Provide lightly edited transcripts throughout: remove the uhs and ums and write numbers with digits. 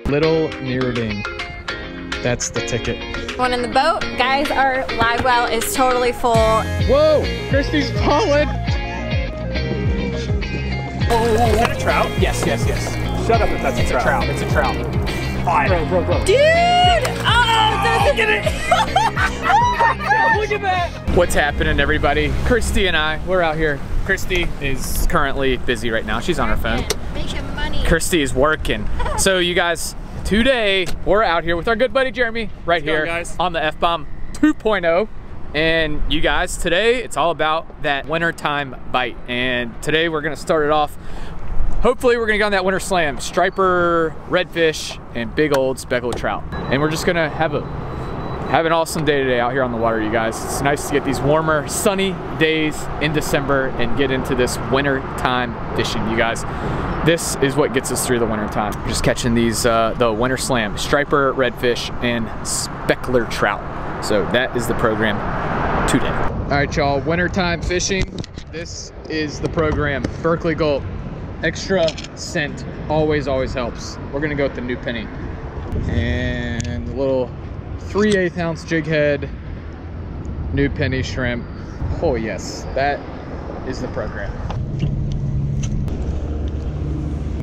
Little Mirroding. That's the ticket. One in the boat. Guys, our live well is totally full. Whoa, Christy's falling. Oh, is that a trout? Yes. Shut up if that's a trout. It's a trout. Fine. Bro. Dude! Oh, look at it! Look at that! What's happening, everybody? Christy and I, we're out here. Christy is currently busy right now. She's on her phone. Making money. Christy is working. So you guys, today we're out here with our good buddy Jeremy right here guys. On the F-Bomb 2.0. And you guys, today it's all about that wintertime bite. And today we're gonna start it off. Hopefully we're gonna go on that winter slam, striper, redfish, and big old speckled trout. And we're just gonna have an awesome day today out here on the water, you guys. It's nice to get these warmer, sunny days in December and get into this winter time fishing, you guys. This is what gets us through the winter time. Just catching these, the winter slam, striper, redfish, and speckler trout. So that is the program today. All right, y'all, wintertime fishing. This is the program. Berkeley Gulp, extra scent, always helps. We're gonna go with the new penny. And a little 3/8 ounce jig head, new penny shrimp. Oh yes, that is the program.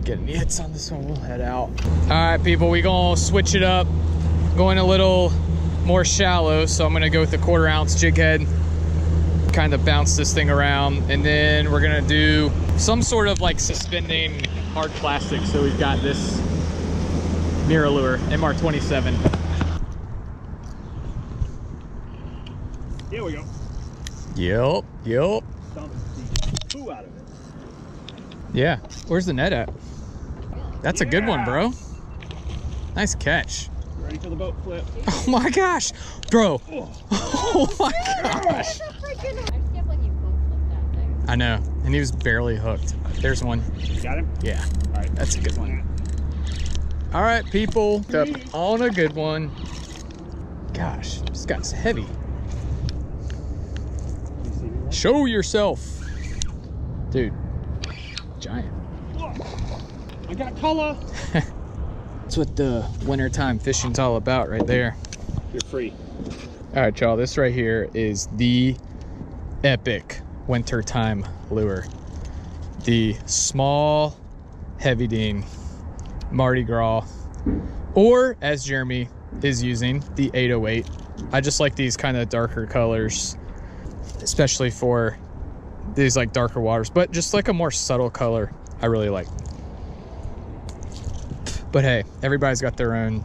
Getting the hits on this one, we'll head out. All right, people, we gonna switch it up. Going a little more shallow, so I'm gonna go with the 1/4 ounce jig head, kind of bounce this thing around, and then we're gonna do some sort of like suspending hard plastic. So we've got this MirrOlure MR27. Here we go. Yep. Poo out of it. Yeah, where's the net at? That's a good one, bro. Nice catch. Ready for the boat flip? Oh my gosh, bro. Oh my gosh. I know, and he was barely hooked. There's one. Got him? Yeah, All right. that's a good one. All right, people, up on a good one. Gosh, this guy's heavy. Show yourself. Dude, giant. I got color. That's what the wintertime fishing's all about right there. You're free. All right, y'all, this right here is the epic wintertime lure. The small heavy ding Mardi Gras, or as Jeremy is using, the 808. I just like these kind of darker colors, especially for these like darker waters, but just like a more subtle color I really like. But hey, everybody's got their own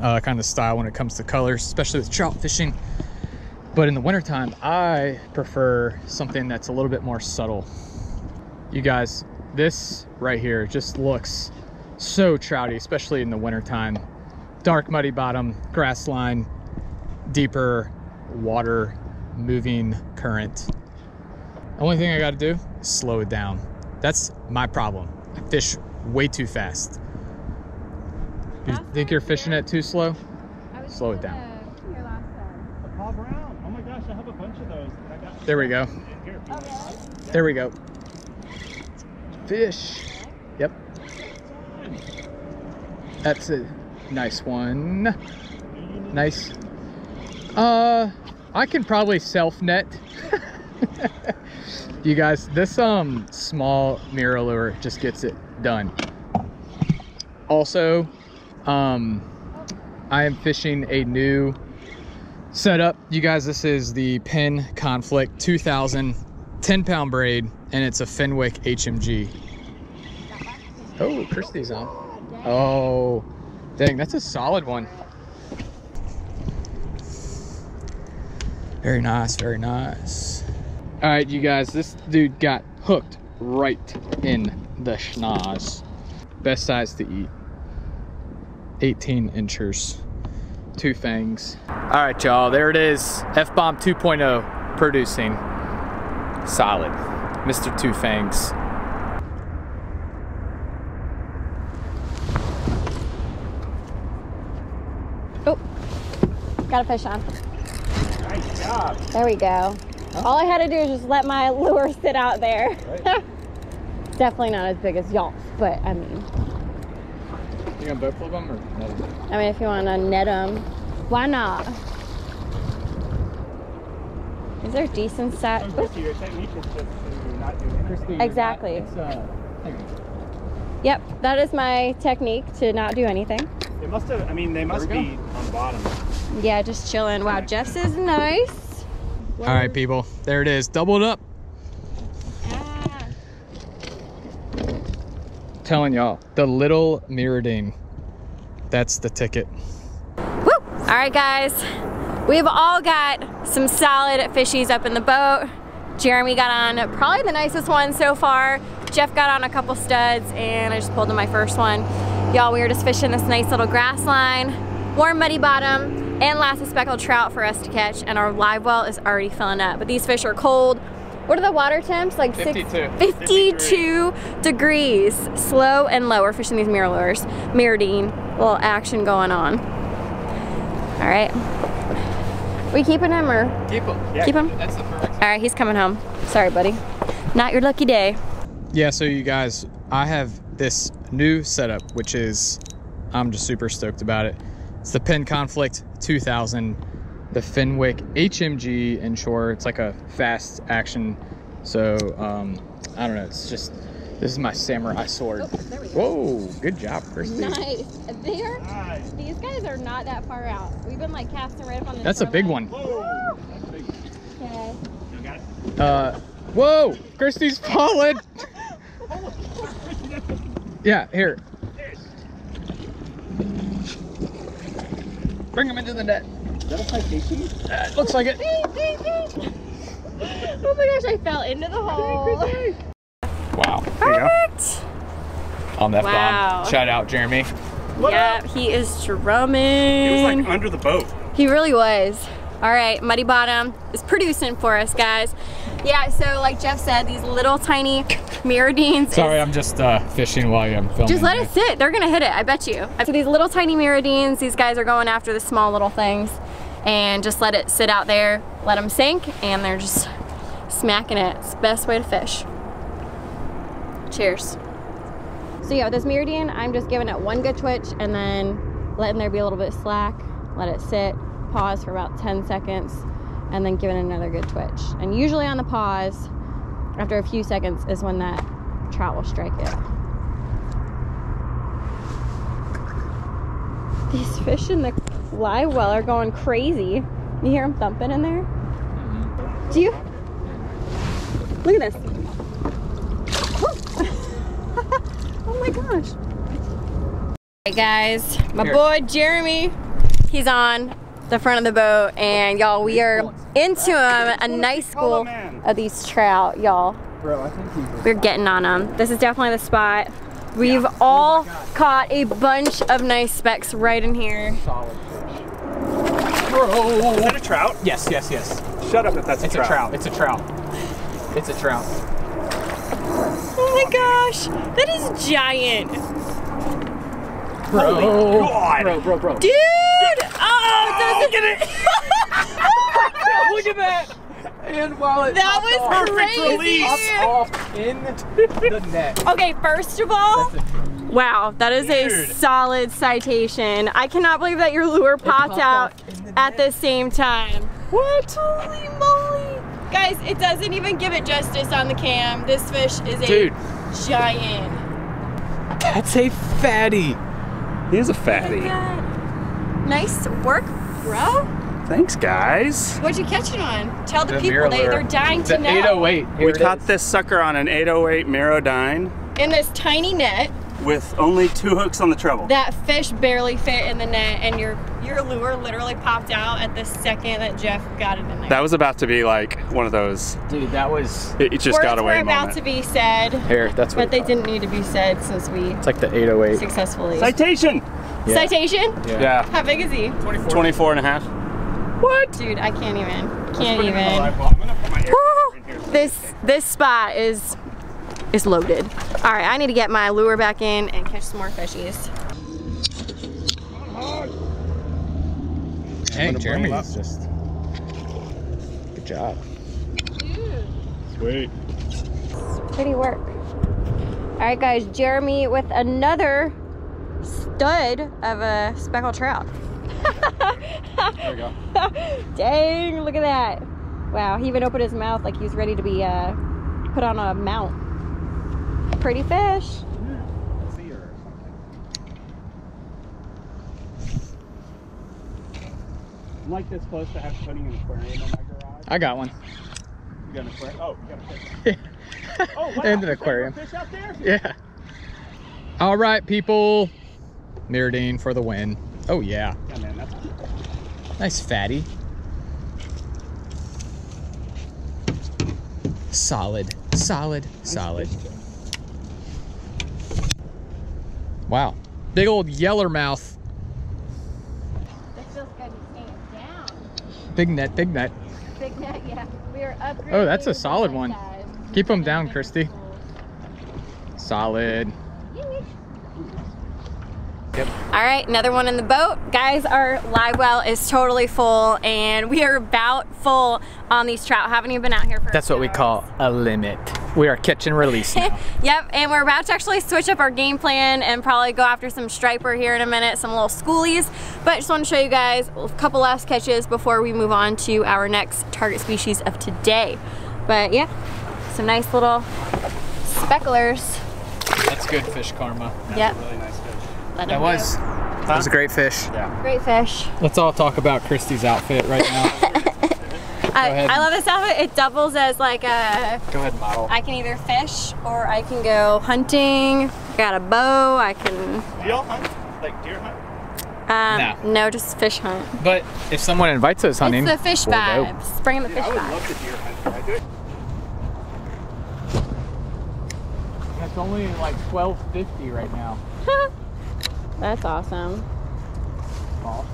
kind of style when it comes to colors, especially with trout fishing. But in the wintertime, I prefer something that's a little bit more subtle. You guys, this right here just looks so trouty, especially in the wintertime. Dark muddy bottom, grass line, deeper water, moving current. Only thing I gotta do is slow it down. That's my problem. I fish way too fast. You think you're fishing it too slow? Slow it down. A Paul Brown. Oh my gosh, I have a bunch of those. There we go. Here. There we go. Fish. Yep. That's a nice one. Nice. I can probably self-net. You guys, this small MirrOlure just gets it done. Also, I am fishing a new setup. You guys, this is the Penn Conflict 2000 10-pound braid, and it's a Fenwick HMG. Oh, Christy's on. Oh, dang, that's a solid one. Very nice, very nice. All right, you guys, this dude got hooked right in the schnoz. Best size to eat. 18 inchers, 2 fangs. All right, y'all, there it is. F-Bomb 2.0 producing. Solid. Mr. 2 Fangs. Oh, got a fish on. Nice job. There we go. All I had to do is just let my lure sit out there. Right. Definitely not as big as y'all's, but I mean. You gonna boat flip them or net them? I mean, if you want to net them, why not? Is there decent set? Your technique is just to not do anything. Exactly. Yep, that is my technique, to not do anything. They must have, I mean, they must be on the bottom. Yeah, just chilling. Wow, Jeff's is nice. All right, people, there it is, doubled up. Ah. Telling y'all, the little Mirrodine, that's the ticket. Woo! All right, guys, we've all got some solid fishies up in the boat. Jeremy got on probably the nicest one so far. Jeff got on a couple studs, and I just pulled in my first one. Y'all, we were just fishing this nice little grass line, warm muddy bottom, and lots of speckled trout for us to catch, and our live well is already filling up. But these fish are cold. What are the water temps? Like 52 degrees. Slow and low. We're fishing these MirrOlures. Mirrodine. Little action going on. All right. We keeping him or? Keep him. Yeah, keep him? That's the perfect. All right, he's coming home. Sorry, buddy. Not your lucky day. Yeah, so you guys, I have this new setup, which is, I'm just super stoked about it. It's the Penn Conflict 2000, the Fenwick HMG INSHORE. It's like a fast action. So, I don't know, it's just, this is my samurai sword. Oh, there we go. Whoa, good job, Christy. Nice. These guys are not that far out. We've been like casting right up on this. That's a big one. Whoa! That's big. Okay. You got it? Whoa, Christy's falling. Yeah, here. Bring him into the net. Is that a citation? Looks like it. Oh my gosh, I fell into the hole. Wow. Perfect. On that Wow. bomb. Shout out, Jeremy. Yeah, he is drumming. It was like under the boat. He really was. All right, Muddy Bottom is producing for us, guys. Yeah, so like Jeff said, these little tiny Mirrodines. Sorry, I'm just fishing while I'm filming. Just let it sit. They're gonna hit it, I bet you. So these little tiny Mirrodines, these guys are going after the small little things, and just let it sit out there, let them sink, and they're just smacking it. It's the best way to fish. Cheers. So yeah, with this Mirrodine, I'm just giving it one good twitch and then letting there be a little bit of slack, let it sit, pause for about 10 seconds, and then give it another good twitch. And usually on the pause, after a few seconds, is when that trout will strike it. These fish in the live well are going crazy. You hear them thumping in there? Mm-hmm. Do you? Look at this. Oh my gosh. Hey guys, my boy Jeremy, he's on the front of the boat, and y'all, we are into him, a nice school of these trout, y'all. We're getting on them. This is definitely the spot. We've all caught a bunch of nice specks right in here. Solid fish. Is that a trout? Yes, yes, yes. Shut up if that's a trout. It's a trout. It's a trout. Oh my gosh, that is giant. Bro. Holy God. Bro. Dude! Oh, Look at it! Look at that! And while it that was crazy! off in the net. Okay, first of all, wow, that is a Dude. solid citation. I cannot believe that your lure popped out at the same time. What? Holy moly. Guys, it doesn't even give it justice on the cam. This fish is a giant. That's a fatty. He is a fatty. Oh my God. Nice work, bro. Thanks, guys. What'd you catch it on? Tell the people, MirrOlure. they're dying to The know. 808. Here We it caught is. this sucker on an 808 Mirrodine In this tiny net, with only 2 hooks on the treble. that fish barely fit in the net, and your lure literally popped out at the second that Jeff got it in there. That was about to be like one of those, Dude, that was. it just got away Words were about moment. to be said, Here, that's what but they didn't need to be said since we It's like the 808. successfully. Citation! Yeah. Citation? Yeah. How big is he? 24 and a half. What? Dude, I can't even. Can't even. I'm gonna put my air Woo! in here. This spot is loaded. All right, I need to get my lure back in and catch some more fishies. Hey, Jeremy's just. Good job. Sweet. Pretty work. All right, guys, Jeremy with another stud of a speckled trout. There we go. Dang, look at that. Wow, he even opened his mouth like he was ready to be put on a mount. Pretty fish. I'm like this close to putting an aquarium in my garage. I got one. You got an aquarium? Oh, you got a fish. Yeah. Oh, wow. And an aquarium. Fish out there? Yeah. All right, people. Mirrodine for the win. Oh, yeah. Yeah, man, that's cool. Nice fatty. Solid, solid, solid. Wow. Big old yellermouth. That feels good. He's staying down. Big net, big net. Big net, yeah. We are upgrading. Oh, that's a solid the one. size. Keep them down, Christy. Solid. Yep. All right, another one in the boat. Guys, our live well is totally full and we are about full on these trout. Haven't even been out here for That's what we call a limit. We are catch and release now. Yep, and we're about to actually switch up our game plan and probably go after some striper here in a minute, some little schoolies. But just want to show you guys a couple last catches before we move on to our next target species of today. But yeah, some nice little specklers. That's good fish karma. Yep. Really nice fish. Let That them was, go. that was a great fish. Yeah. Great fish. Let's all talk about Christy's outfit right now. I love this outfit. It doubles as like a, Go ahead, model. I can either fish or I can go hunting. Got a bow, I can, Do y'all hunt? Like deer hunt? no, just fish hunt. But if someone invites us hunting, It's the fish we'll go. vibes. Bring the Dude, fish I would vibes. love to deer hunt. Can I do it? It's only like $12.50 right now. That's awesome. Awesome.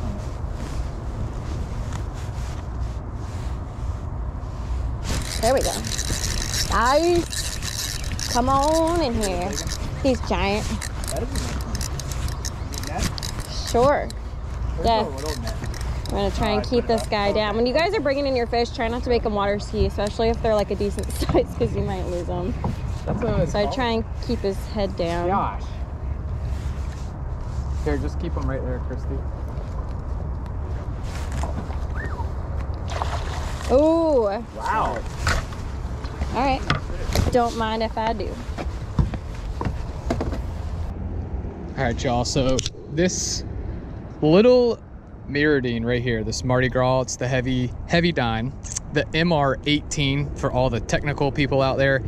There we go. Nice. Come on in here. He's giant. That is a nice one. Net? Sure. Where's Yeah. the little net? I'm gonna try and keep this guy down. When you guys are bringing in your fish, try not to make them water ski, especially if they're like a decent size, because you might lose them. That's what So I try and keep his head down. Gosh. Here, just keep them right there, Christy. Ooh. Wow. All right. Don't mind if I do. All right, y'all. So this little Mirrodine right here, this Mardi Gras, it's the heavy dine, the MR18 for all the technical people out there.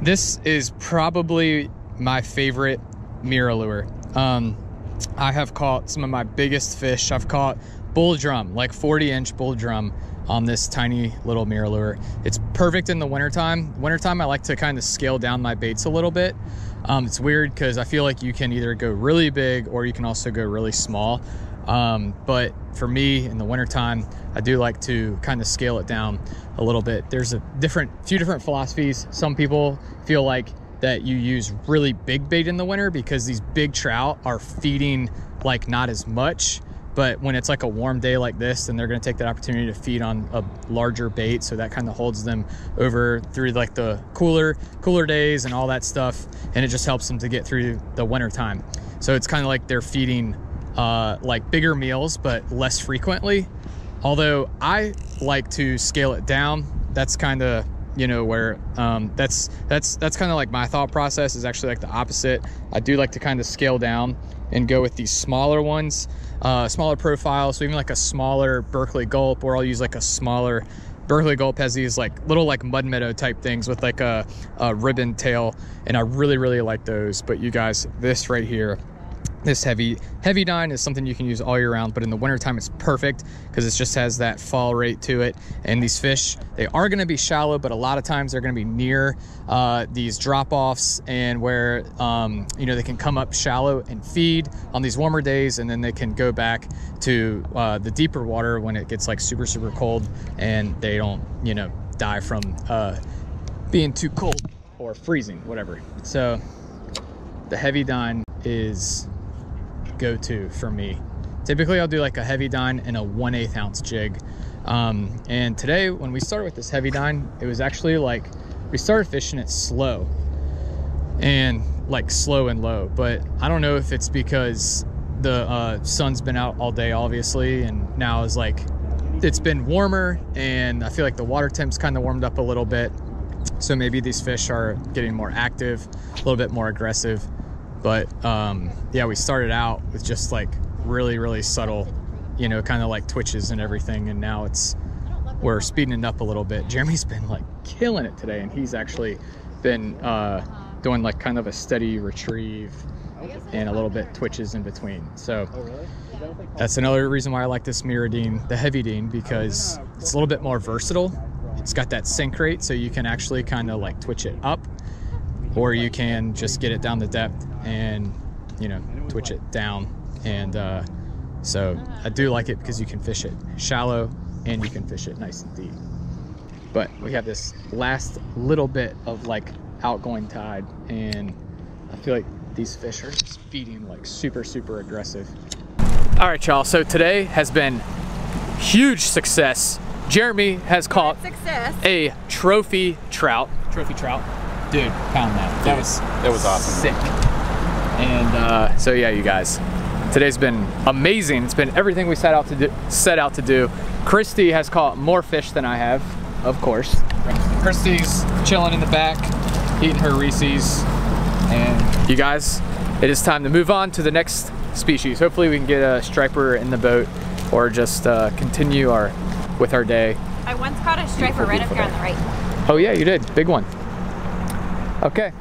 This is probably my favorite MirrOlure. I have caught some of my biggest fish. I've caught bull drum, like 40-inch bull drum on this tiny little MirrOlure. It's perfect in the wintertime. Wintertime, I like to kind of scale down my baits a little bit. It's weird because I feel like you can either go really big or you can also go really small. But for me in the wintertime, I do like to kind of scale it down a little bit. There's a few different philosophies. Some people feel like that you use really big bait in the winter because these big trout are feeding like not as much. But when it's like a warm day like this, then they're going to take that opportunity to feed on a larger bait. So that kind of holds them over through like the cooler days and all that stuff. And it just helps them to get through the winter time. So it's kind of like they're feeding like bigger meals, but less frequently. Although I like to scale it down. That's kind of, you know, where that's kind of like my thought process is actually like the opposite. I do like to kind of scale down and go with these smaller ones, smaller profile. So even like a smaller Berkeley Gulp, or I'll use like a smaller Berkeley Gulp has these like little like mud meadow type things with like a ribbon tail, and I really like those. But you guys, this right here, this heavy dine is something you can use all year round, but in the wintertime it's perfect because it just has that fall rate to it. And these fish, they are going to be shallow, but a lot of times they're going to be near these drop-offs, and where you know, they can come up shallow and feed on these warmer days, and then they can go back to the deeper water when it gets like super cold, and they don't, you know, die from being too cold or freezing, whatever. So the heavy dine is go-to for me. Typically I'll do like a heavy dine and a 1/8 ounce jig. And today when we started with this heavy dine, it was actually like we started fishing it slow and like slow and low, but I don't know if it's because the sun's been out all day, obviously, and now is like, it's been warmer, and I feel like the water temp's kind of warmed up a little bit. So maybe these fish are getting more active, a little bit more aggressive. But yeah, we started out with just like really subtle, you know, kind of like twitches and everything. And now we're speeding it up a little bit. Jeremy's been like killing it today, and he's actually been doing like kind of a steady retrieve and a little bit twitches in between. So that's another reason why I like this MirrOlures, the heavy Dean, because it's a little bit more versatile. It's got that sink rate, so you can actually kind of like twitch it up, or you can just get it down to depth and, you know, twitch it down. And so I do like it because you can fish it shallow and you can fish it nice and deep. But we have this last little bit of like outgoing tide, and I feel like these fish are just feeding like super aggressive. All right, y'all, so today has been huge success. Jeremy has caught a trophy trout. Dude, pound that. That was awesome. Sick. And so yeah, you guys, today's been amazing. It's been everything we set out to do. Christy has caught more fish than I have, of course. Christy's chilling in the back, eating her Reese's. And you guys, it is time to move on to the next species. Hopefully we can get a striper in the boat, or just continue with our day. I once caught a striper right up here on the right. Oh yeah, you did. Big one. Okay.